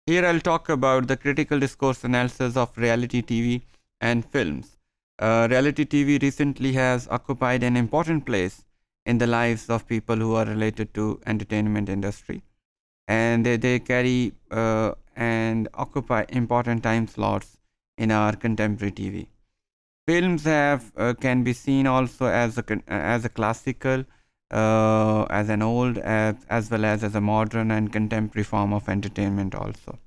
Here I'll talk about the critical discourse analysis of reality TV and films. Reality TV recently has occupied an important place in the lives of people who are related to entertainment industry, and they carry and occupy important time slots in our contemporary TV. Films have can be seen also as as a classical, as an old, as well as a modern and contemporary form of entertainment also.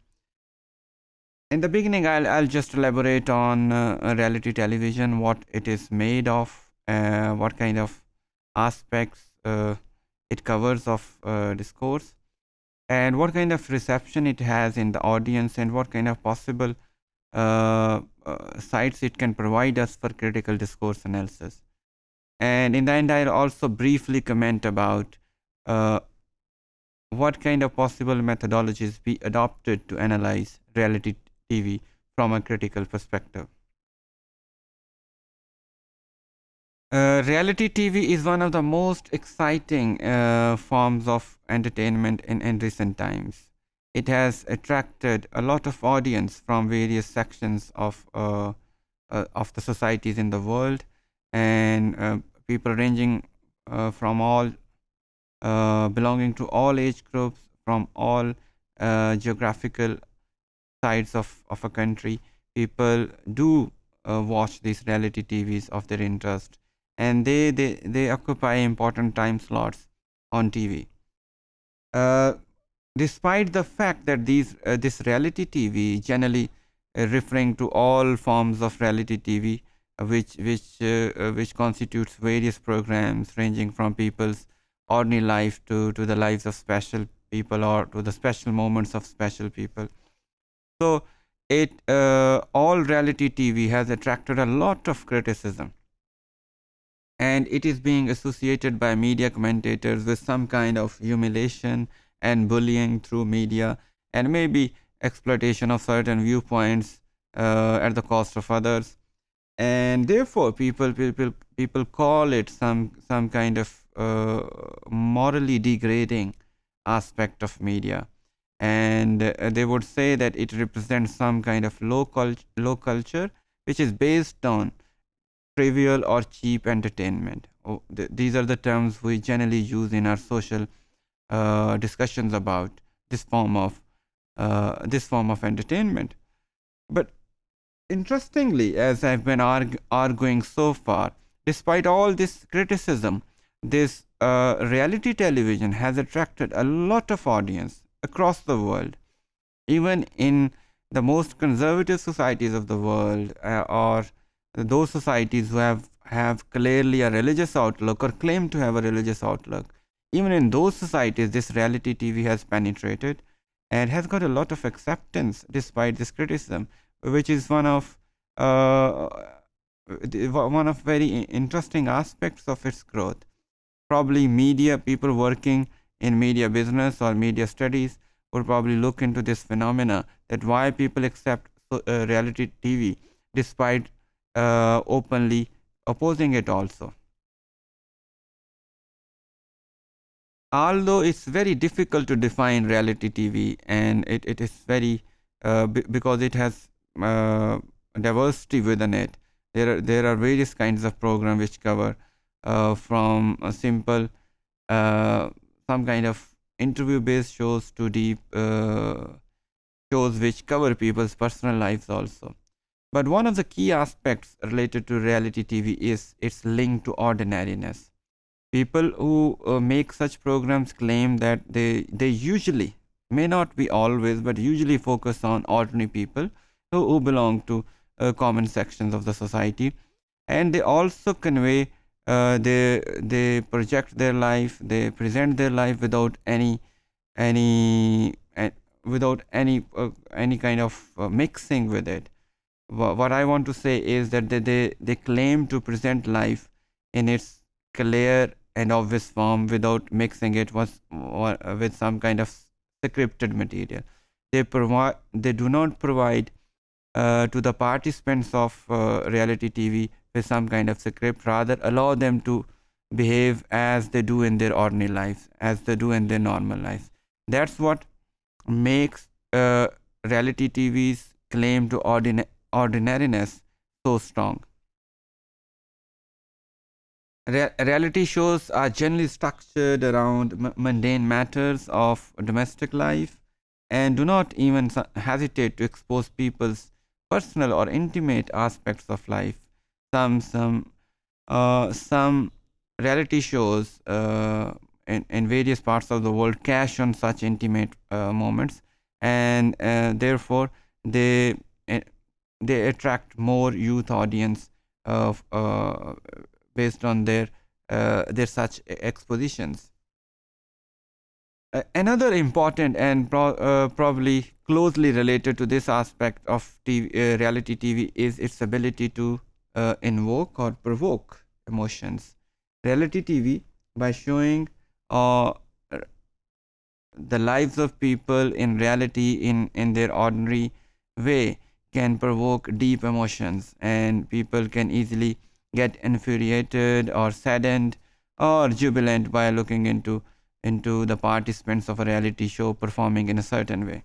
In the beginning, I'll just elaborate on reality television, what it is made of, what kind of aspects it covers of discourse, and what kind of reception it has in the audience, and what kind of possible sites it can provide us for critical discourse analysis. And in the end, I'll also briefly comment about uh, what kind of possible methodologies be adopted to analyze reality TV from a critical perspective. Reality TV is one of the most exciting forms of entertainment in recent times. It has attracted a lot of audience from various sections of the societies in the world, and people ranging from all belonging to all age groups, from all geographical sides of a country. People do watch these reality TVs of their interest, and they occupy important time slots on TV. Uh, Despite the fact that this reality TV generally referring to all forms of reality TV, which constitutes various programs ranging from people's ordinary life to the lives of special people, or to the special moments of special people. So it all reality TV has attracted a lot of criticism, and it is being associated by media commentators with some kind of humiliation and bullying through media, and maybe exploitation of certain viewpoints at the cost of others. And therefore people call it some kind of morally degrading aspect of media, and they would say that it represents some kind of low culture which is based on trivial or cheap entertainment. These are the terms we generally use in our social discussions about this form of entertainment. But interestingly, as I've been arguing so far, despite all this criticism, this reality television has attracted a lot of audience across the world, even in the most conservative societies of the world, or those societies who have clearly a religious outlook or claim to have a religious outlook. Even in those societies, this reality TV has penetrated and has got a lot of acceptance despite this criticism, which is uh, one of very interesting aspects of its growth. Probably media people working in media business or media studies would probably look into this phenomena, that why people accept reality TV despite openly opposing it also. Although it's very difficult to define reality TV, and it is very because it has diversity within it. There are various kinds of programs which cover from a simple some kind of interview based shows to deep shows which cover people's personal lives also. But one of the key aspects related to reality TV is its link to ordinariness. People who make such programs claim that they usually, may not be always, but usually focus on ordinary people who belong to common sections of the society, and they also convey they project their life, they present their life without any without any kind of mixing with it. What I want to say is that they claim to present life in its clear and obvious form without mixing it with some kind of scripted material. They do not provide to the participants of reality TV with some kind of script, rather allow them to behave as they do in their ordinary lives, as they do in their normal lives. That's what makes reality TV's claim to ordinariness so strong. Reality shows are generally structured around mundane matters of domestic life and do not even hesitate to expose people's personal or intimate aspects of life. Some reality shows in various parts of the world cash on such intimate moments, and therefore they uh, they attract more youth audience of based on their such expositions. Another important and probably closely related to this aspect of reality TV is its ability to invoke or provoke emotions. Reality TV, by showing uh, the lives of people in reality in their ordinary way, can provoke deep emotions, and people can easily get infuriated or saddened or jubilant by looking into the participants of a reality show performing in a certain way.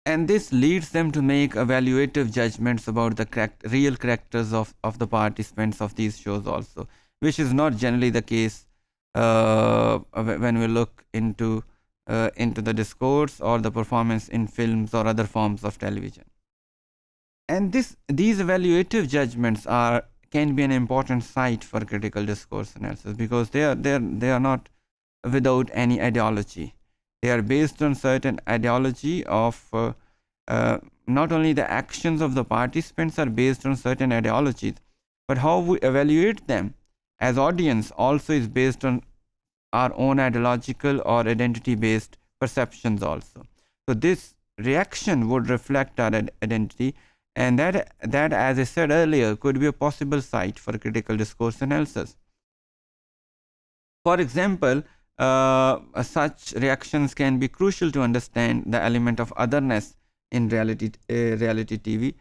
And this leads them to make evaluative judgments about the real characters of the participants of these shows also, which is not generally the case when we look into the discourse or the performance in films or other forms of television. And these evaluative judgments can be an important site for critical discourse analysis, because they are not without any ideology. They are based on certain ideology of not only the actions of the participants are based on certain ideologies, but how we evaluate them as audience also is based on our own ideological or identity based perceptions also. So this reaction would reflect our identity, and that, as I said earlier, could be a possible site for critical discourse analysis. For example, such reactions can be crucial to understand the element of otherness in reality TV,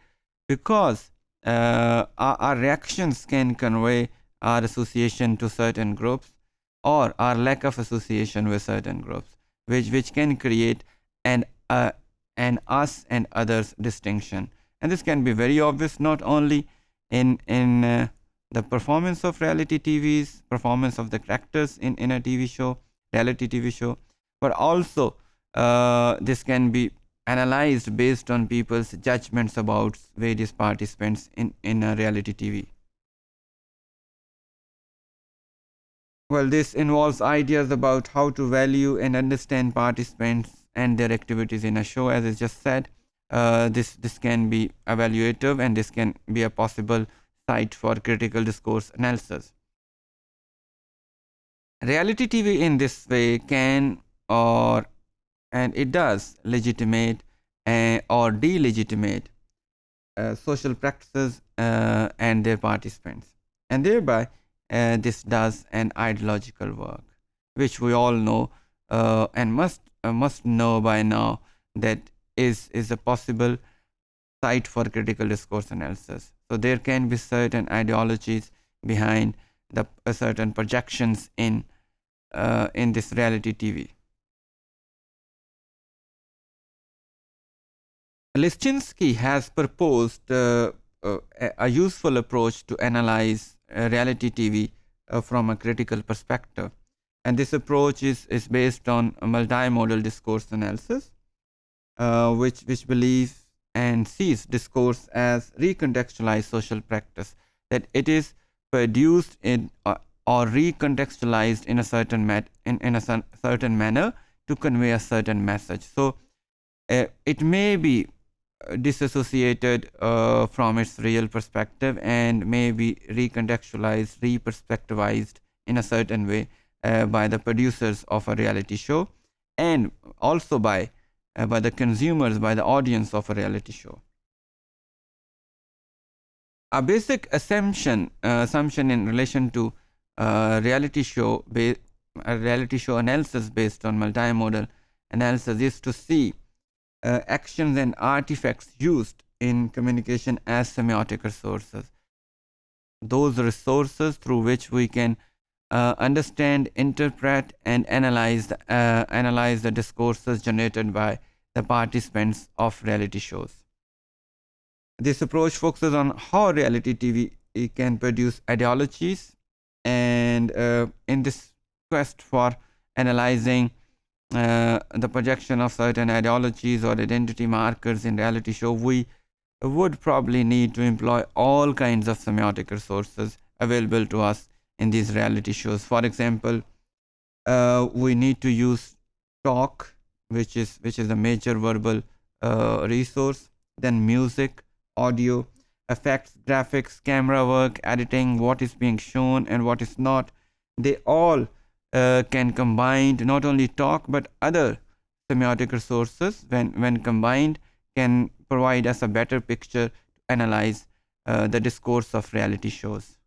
because our reactions can convey our association to certain groups or our lack of association with certain groups, which can create an us and others distinction. And this can be very obvious not only in the performance of reality TV's performance of the characters in a TV show, reality TV show, but also this can be analyzed based on people's judgments about various participants in a reality TV. Well, this involves ideas about how to value and understand participants and their activities in a show. As I just said, this can be evaluative, and this can be a possible site for critical discourse analysis. Reality TV in this way can, or and it does, legitimate or delegitimate social practices and their participants, and thereby this does an ideological work, which we all know and must know by now that is a possible site for critical discourse analysis. So there can be certain ideologies behind the certain projections in this reality TV. Liszczynski has proposed a useful approach to analyze reality TV from a critical perspective, and this approach is based on a multimodal discourse analysis, which believes and sees discourse as recontextualized social practice, that it is produced in or recontextualized in a certain manner to convey a certain message. So it may be disassociated from its real perspective and may be recontextualized, reperspectivized in a certain way by the producers of a reality show, and also by the consumers, by the audience of a reality show. A basic assumption in relation to reality show analysis based on multimodal analysis is to see actions and artifacts used in communication as semiotic resources. Those resources through which we can understand, interpret, and analyze the discourses generated by the participants of reality shows. This approach focuses on how reality TV can produce ideologies, and in this quest for analyzing the projection of certain ideologies or identity markers in reality show, we would probably need to employ all kinds of semiotic resources available to us in these reality shows. For example, we need to use talk, which is a major verbal resource, then music, audio, effects, graphics, camera work, editing, what is being shown and what is not. They all can combine not only talk but other semiotic resources, when combined, can provide us a better picture to analyze the discourse of reality shows.